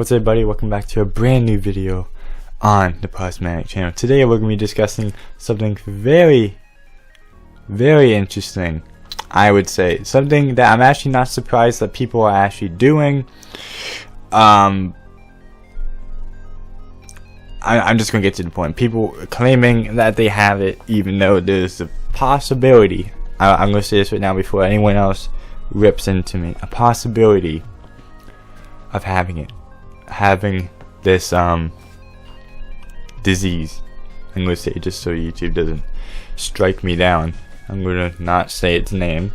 What's up, everybody? Welcome back to a brand new video on the Prozmadik channel. Today we're going to be discussing something very interesting, I would say. Something that I'm actually not surprised that people are actually doing. I'm just going to get to the point. People claiming that they have it even though there's a possibility. I'm going to say this right now before anyone else rips into me. A possibility of having this disease. I'm going to say it just so YouTube doesn't strike me down. I'm going to not say its name.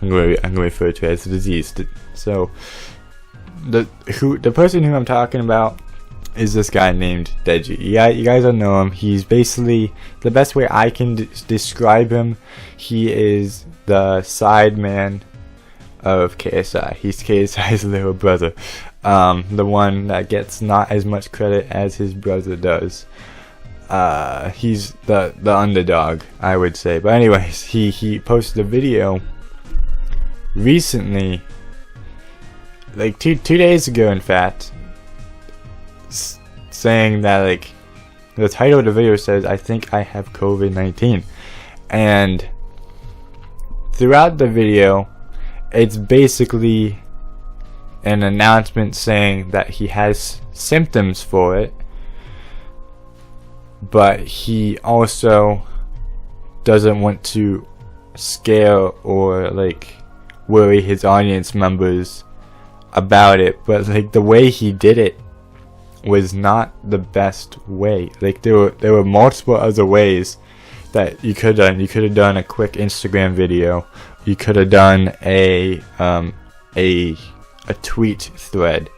I'm going to refer to it as the disease. So the person who I'm talking about is this guy named Deji. Yeah, you guys don't know him. He's basically, the best way I can describe him, he is the side man of KSI. He's KSI's little brother. The one that gets not as much credit as his brother does. He's the underdog, I would say. But anyways, he posted a video recently, like two days ago in fact, saying that, like, the title of the video says, "I think I have COVID-19." And throughout the video, it's basically an announcement saying that he has symptoms for it, but he also doesn't want to scare or like worry his audience members about it. But like the way he did it was not the best way. Like there were multiple other ways that you could have done. You could have done a quick Instagram video. You could have done a tweet thread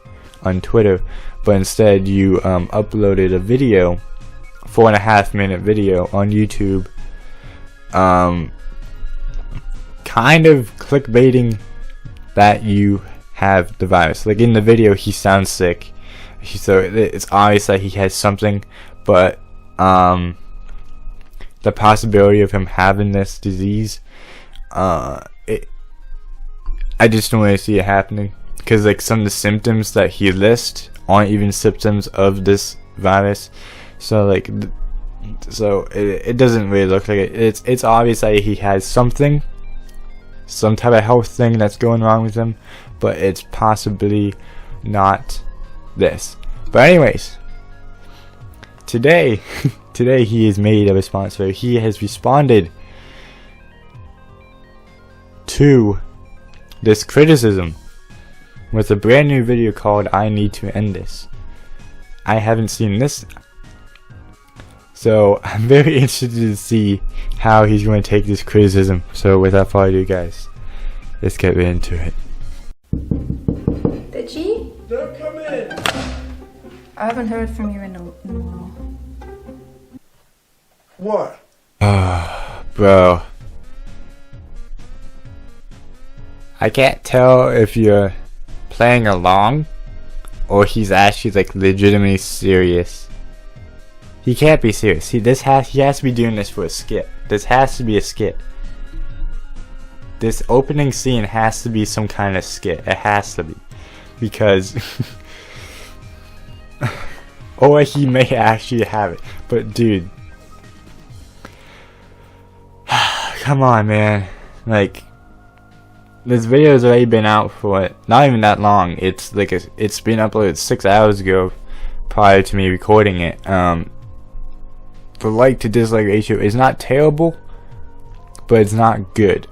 on Twitter, but instead you uploaded a video, 4.5-minute video on YouTube, kind of clickbaiting that you have the virus. Like in the video, he sounds sick, so it's obvious that he has something, but the possibility of him having this disease, I just don't really see it happening. Because like some of the symptoms that he lists aren't even symptoms of this virus, so like, it doesn't really look like it. It's obvious that he has some type of health thing that's going wrong with him, but it's possibly not this. But anyways, today he has made a response. So he has responded to this criticism with a brand new video called "I Need to End This." I haven't seen this, so I'm very interested to see how he's going to take this criticism. So without further ado, guys, let's get right into it. Deji? Don't come in! I haven't heard from you in a while. What? Bro, I can't tell if you're playing along or he's actually like legitimately serious. He can't be serious. He has to be doing this for a skit. This has to be a skit. This opening scene has to be some kind of skit. It has to be, because or he may actually have it. But dude, come on, man. Like, this video has already been out for not even that long. It's like it's been uploaded 6 hours ago, prior to me recording it. The like to dislike ratio is not terrible, but it's not good.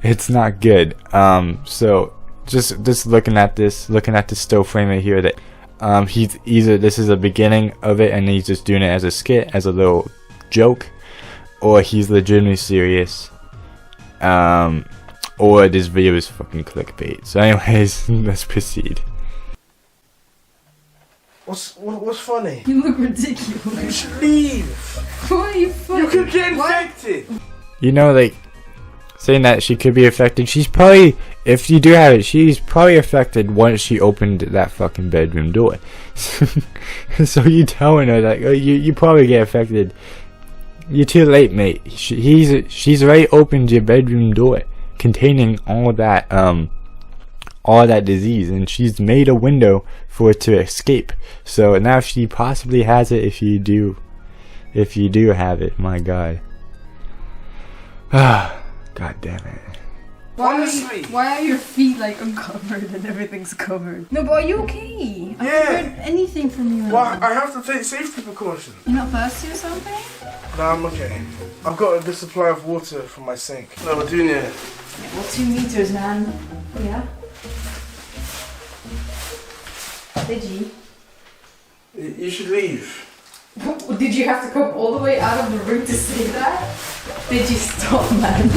It's not good. So just looking at this still frame right here, that he's either, this is the beginning of it and he's just doing it as a skit, as a little joke, or he's legitimately serious. Or this video is fucking clickbait. So anyways, let's proceed. What's funny? You look ridiculous. You should leave! Why are you fucking? You could get infected! You know, like, saying that she could be affected, she's probably, if you do have it, she's probably affected once she opened that fucking bedroom door. So you telling her, like, oh, you probably get affected. You're too late, mate. She's already opened your bedroom door, containing all that all that disease, and she's made a window for it to escape. So now she possibly has it if you do have it. My God. God damn it. Honestly. Why are your feet like uncovered and everything's covered? No, but are you okay? I Yeah. haven't heard anything from you. Well, I have to take safety precautions. You're not thirsty or something? No, I'm okay. I've got a good supply of water from my sink. No, we're doing it. Yeah, well, 2 meters, man. Yeah. Deji. You should leave. Did you have to come all the way out of the room to say that? Deji, stop, man.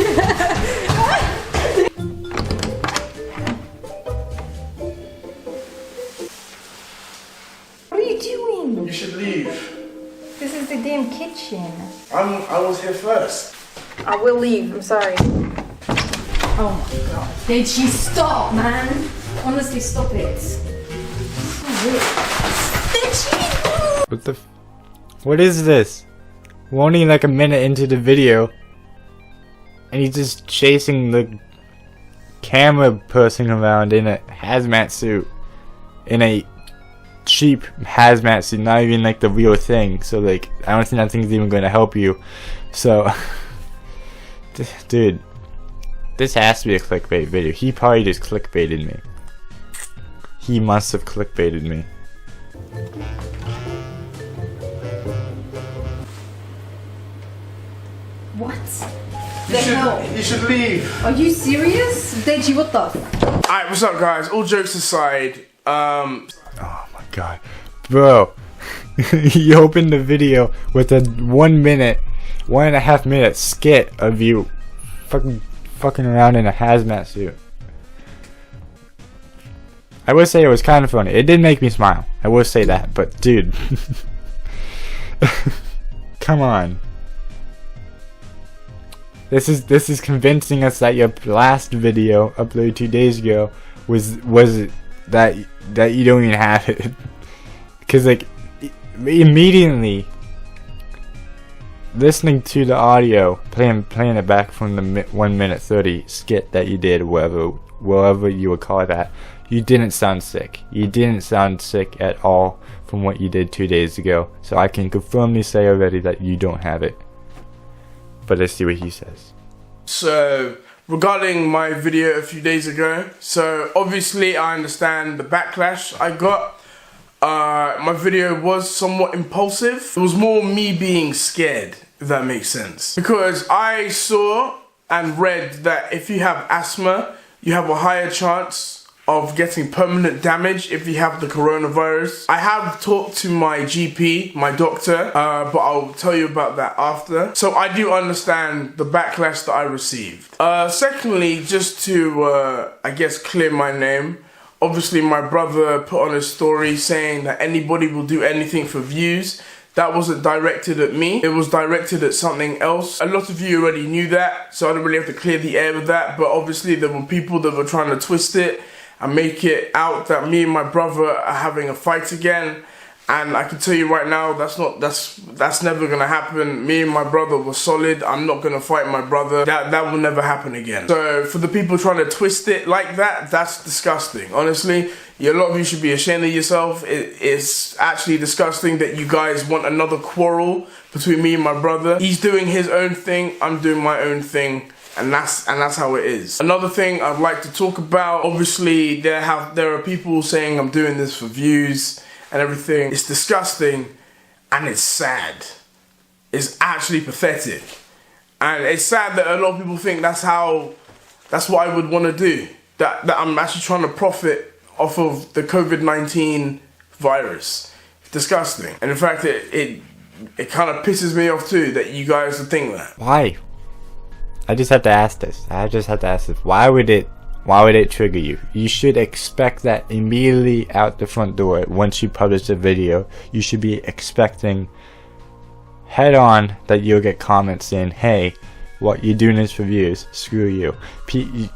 What are you doing? You should leave. This is the damn kitchen. I was here first. I will leave. I'm sorry. Oh my god. Deji, stop, man. Honestly, stop it. Deji! What the? What is this? We're only like a minute into the video, and he's just chasing the camera person around in a hazmat suit, in a cheap hazmat suit, not even like the real thing. So like, I don't think that thing's even going to help you. So, dude, this has to be a clickbait video. He probably just clickbaited me. He must have clickbaited me. What? You should leave. Are you serious? Deji, what the? Alright, what's up, guys? All jokes aside, Oh my God, bro. He opened the video with a 1 minute, 1.5 minute skit of you fucking around in a hazmat suit. I would say it was kind of funny. It did make me smile. I will say that, but dude, come on. This is convincing us that your last video uploaded 2 days ago was that you don't even have it. Because like immediately listening to the audio, playing it back from the 1 minute 30 skit that you did, wherever you would call that, you didn't sound sick. You didn't sound sick at all from what you did 2 days ago. So I can confirmly say already that you don't have it. But let's see what he says. So, regarding my video a few days ago, so obviously I understand the backlash I got. My video was somewhat impulsive. It was more me being scared, if that makes sense. Because I saw and read that if you have asthma, you have a higher chance of getting permanent damage if you have the coronavirus. I have talked to my GP, my doctor, but I'll tell you about that after. So I do understand the backlash that I received. Secondly, just to, I guess, clear my name, obviously my brother put on a story saying that anybody will do anything for views. That wasn't directed at me, it was directed at something else. A lot of you already knew that, so I don't really have to clear the air with that, but obviously there were people that were trying to twist it and make it out that me and my brother are having a fight again. And I can tell you right now, that's never gonna happen. Me and my brother were solid. I'm not gonna fight my brother. That will never happen again. So for the people trying to twist it like that, that's disgusting. Honestly, a lot of you should be ashamed of yourself. It's actually disgusting that you guys want another quarrel between me and my brother. He's doing his own thing, I'm doing my own thing. And that's how it is. Another thing I'd like to talk about, obviously there are people saying I'm doing this for views and everything. It's disgusting and it's sad. It's actually pathetic. And it's sad that a lot of people think that's what I would want to do. That I'm actually trying to profit off of the COVID-19 virus. It's disgusting. And in fact it kind of pisses me off too that you guys would think that. Why? I just have to ask this. Why would it trigger you? You should expect that immediately out the front door once you publish a video. You should be expecting head on that you'll get comments saying, hey, what you're doing is for views. Screw you.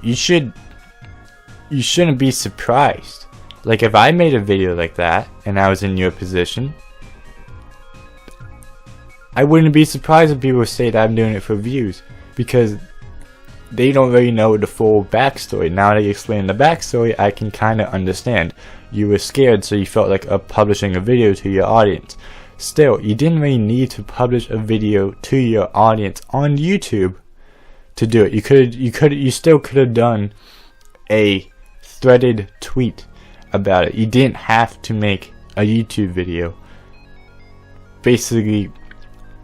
You shouldn't be surprised. Like if I made a video like that and I was in your position, I wouldn't be surprised if people say that I'm doing it for views. Because they don't really know the full backstory. Now that you explain the backstory, I can kind of understand. You were scared, so you felt like publishing a video to your audience. Still, you didn't really need to publish a video to your audience on YouTube to do it. You still could have done a threaded tweet about it. You didn't have to make a YouTube video, basically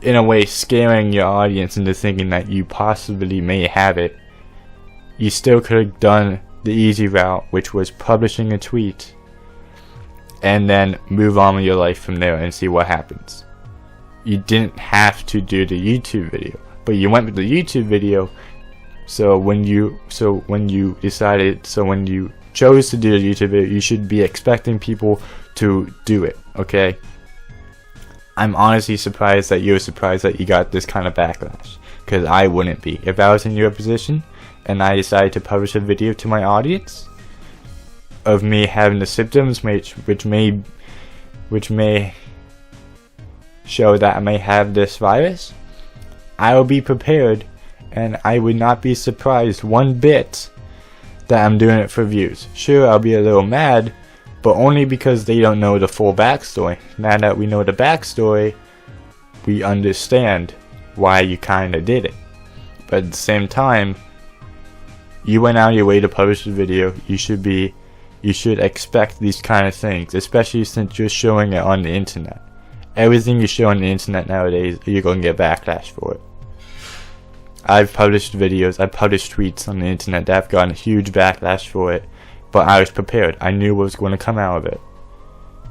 in a way scaring your audience into thinking that you possibly may have it. You still could have done the easy route, which was publishing a tweet and then move on with your life from there and see what happens. You didn't have to do the YouTube video, but you went with the YouTube video. So when you chose to do the YouTube video, you should be expecting people to do it, okay? I'm honestly surprised that you're surprised that you got this kind of backlash, because I wouldn't be. If I was in your position and I decided to publish a video to my audience of me having the symptoms which may show that I may have this virus, I will be prepared, and I would not be surprised one bit that I'm doing it for views. Sure, I'll be a little mad, but only because they don't know the full backstory. Now that we know the backstory, we understand why you kinda did it. But at the same time, you went out of your way to publish the video. You should expect these kind of things, especially since you're showing it on the internet. Everything you show on the internet nowadays, you're gonna get backlash for it. I've published videos, I've published tweets on the internet that have gotten a huge backlash for it, but I was prepared. I knew what was going to come out of it.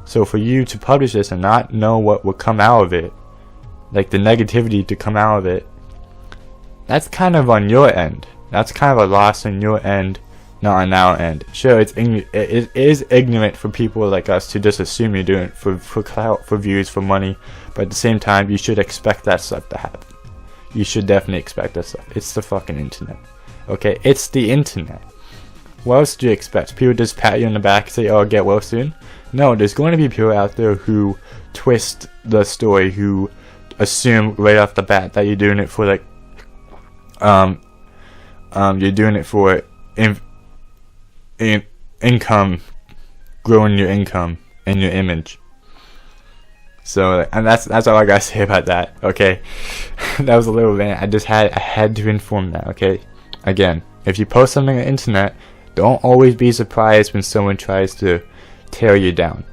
So for you to publish this and not know what would come out of it, like the negativity to come out of it, that's kind of on your end. That's kind of a loss on your end, not on our end. Sure, it is ignorant for people like us to just assume you're doing it for clout, for views, for money, but at the same time, you should expect that stuff to happen. You should definitely expect that stuff. It's the fucking internet. Okay? It's the internet. What else do you expect? People just pat you on the back and say, oh, get well soon? No, there's going to be people out there who twist the story, who assume right off the bat that you're doing it for like, you're doing it for income, growing your income and your image. So, and that's all I gotta say about that, okay? That was a little rant. I had to inform that, okay? Again, if you post something on the internet, don't always be surprised when someone tries to tear you down,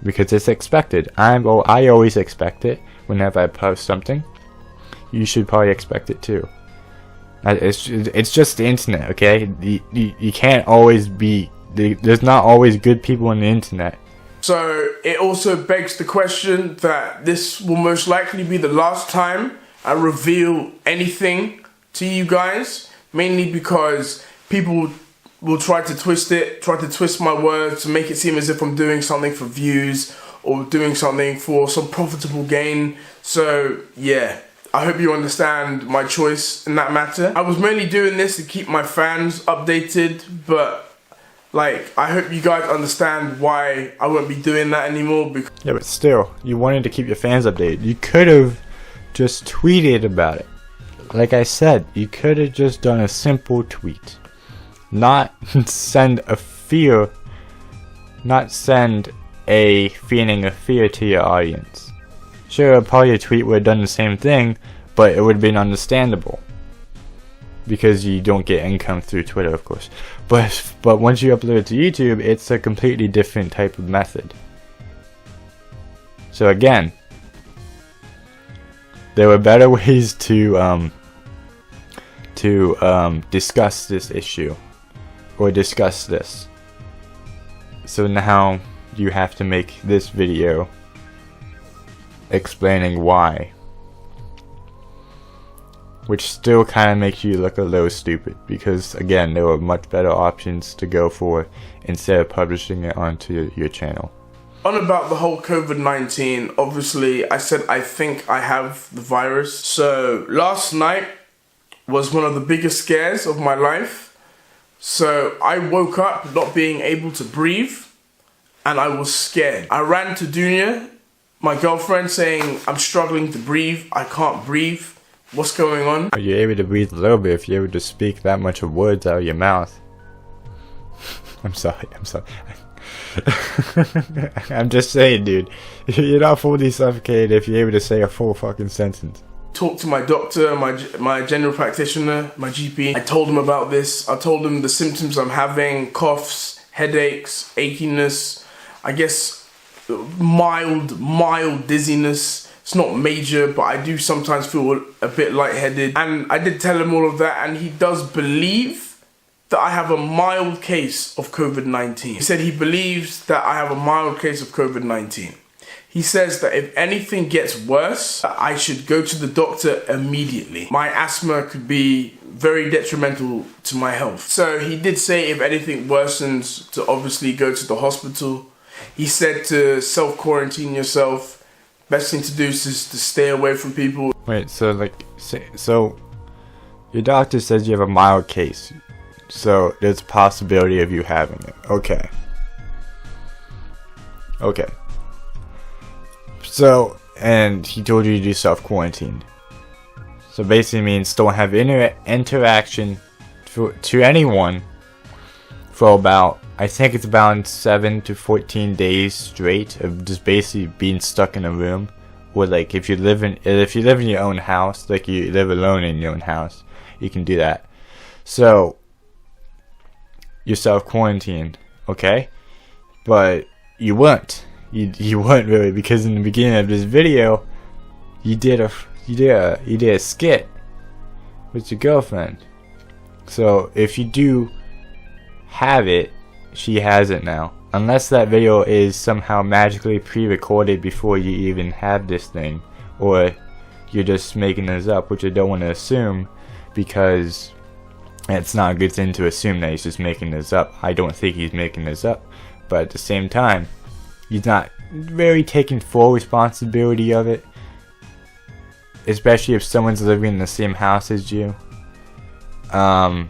because it's expected. I always expect it whenever I post something. You should probably expect it too. It's just the internet, okay? You can't always be. There's not always good people on the internet. So it also begs the question that this will most likely be the last time I reveal anything to you guys, mainly because people will try to twist my words to make it seem as if I'm doing something for views or doing something for some profitable gain. So yeah, I hope you understand my choice in that matter. I was mainly doing this to keep my fans updated, but like, I hope you guys understand why I won't be doing that anymore. Yeah, but still, you wanted to keep your fans updated. You could have just tweeted about it. Like I said, you could have just done a simple tweet. Not send a feeling of fear to your audience. Sure, probably your tweet would have done the same thing, but it would have been understandable. Because you don't get income through Twitter, of course. But once you upload it to YouTube, it's a completely different type of method. So again, there were better ways to discuss this issue, or discuss this. So now you have to make this video explaining why. Which still kind of makes you look a little stupid, because again, there were much better options to go for instead of publishing it onto your channel. On about the whole COVID-19, obviously I said I think I have the virus. So last night was one of the biggest scares of my life. So I woke up not being able to breathe, and I was scared. I ran to Dunya, my girlfriend, saying I'm struggling to breathe, I can't breathe. what's going on. Are you able to breathe a little bit if you're able to speak that much of words out of your mouth? I'm sorry. I'm just saying, dude. You're not fully suffocated if you're able to say a full fucking sentence. Talked to my doctor, my general practitioner, my GP. I told him about this. I told him the symptoms I'm having: coughs, headaches, achiness, I guess mild dizziness. It's not major, but I do sometimes feel a bit lightheaded. And I did tell him all of that, and he does believe that I have a mild case of COVID-19. He said he believes that I have a mild case of COVID-19. He says that if anything gets worse, I should go to the doctor immediately. My asthma could be very detrimental to my health. So he did say if anything worsens to obviously go to the hospital. He said to self-quarantine yourself. Best thing to do is to stay away from people. Wait, so so your doctor says you have a mild case. So there's a possibility of you having it. Okay. So, and he told you to do self-quarantine. So basically means don't have interaction to anyone for about, I think it's about 7 to 14 days straight of just basically being stuck in a room. Or like if you live in your own house, like you live alone in your own house, you can do that. So you're self-quarantined, okay? But you weren't. You weren't really, because in the beginning of this video, you did a skit with your girlfriend. So if you do have it, she has it now. Unless that video is somehow magically pre-recorded before you even have this thing, or you're just making this up, which I don't want to assume, because it's not a good thing to assume that he's just making this up. I don't think he's making this up, but at the same time, he's not really taking full responsibility of it, especially if someone's living in the same house as you, and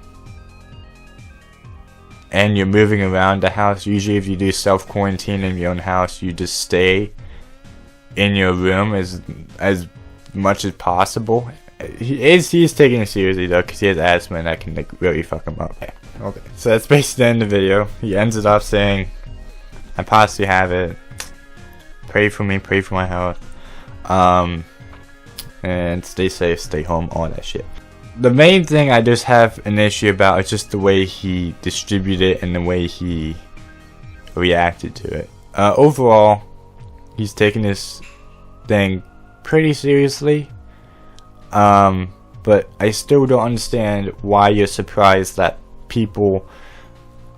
you're moving around the house. Usually if you do self-quarantine in your own house, you just stay in your room as much as possible. He's taking it seriously though, because he has asthma and that can like really fuck him up. Okay, so that's basically the end of the video. He ends it off saying, I possibly have it. Pray for me, pray for my health. And stay safe, stay home, all that shit. The main thing I just have an issue about is just the way he distributed it and the way he reacted to it. Overall, he's taking this thing pretty seriously. But I still don't understand why you're surprised that people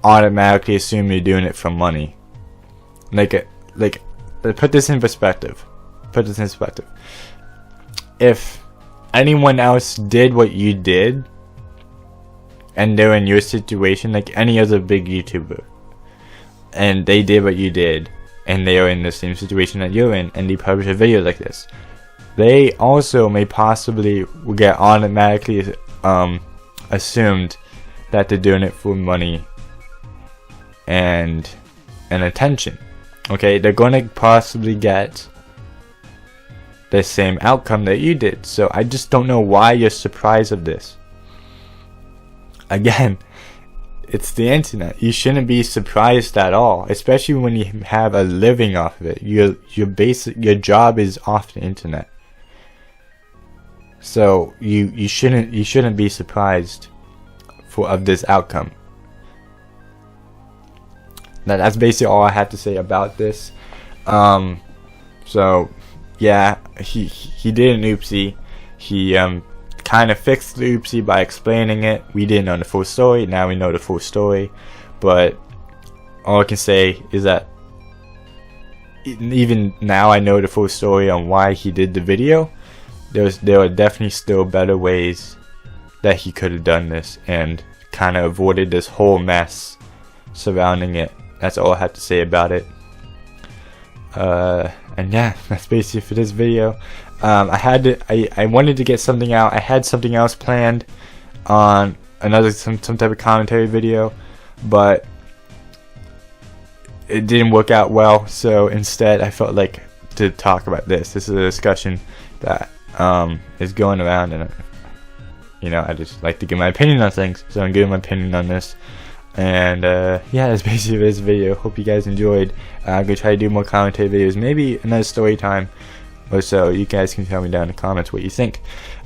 automatically assume you're doing it for money. Like, put this in perspective. If anyone else did what you did, and they're in your situation, like any other big YouTuber, and they did what you did, and they are in the same situation that you're in, and they publish a video like this, they also may possibly get automatically assumed that they're doing it for money and attention. Okay, they're going to possibly get the same outcome that you did. So I just don't know why you're surprised of this. Again, it's the internet. You shouldn't be surprised at all, especially when you have a living off of it. Your job is off the internet. So you shouldn't be surprised of this outcome. That's basically all I have to say about this. So yeah, he did an oopsie. He kind of fixed the oopsie by explaining it. We didn't know the full story. Now we know the full story. But all I can say is that even now I know the full story on why he did the video. There are definitely still better ways that he could have done this and kind of avoided this whole mess surrounding it. That's all I have to say about it. And yeah, that's basically for this video. I wanted to get something out. I had something else planned on some type of commentary video, but it didn't work out well. So instead, I felt like to talk about this. This is a discussion that is going around, and you know, I just like to give my opinion on things, so I'm giving my opinion on this. And yeah, that's basically this video. Hope you guys enjoyed. I'm gonna try to do more commentary videos, maybe another story time or so. You guys can tell me down in the comments what you think.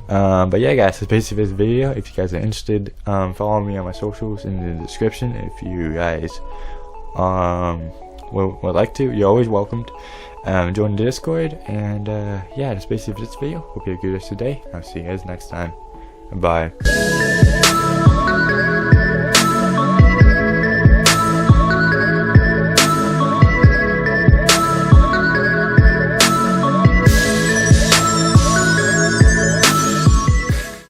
But yeah, guys, that's basically this video. If you guys are interested, follow me on my socials in the description. If you guys would like to, you're always welcomed. Join the Discord. And yeah, that's basically this video. Hope you have a good rest of the day. I'll see you guys next time. Bye.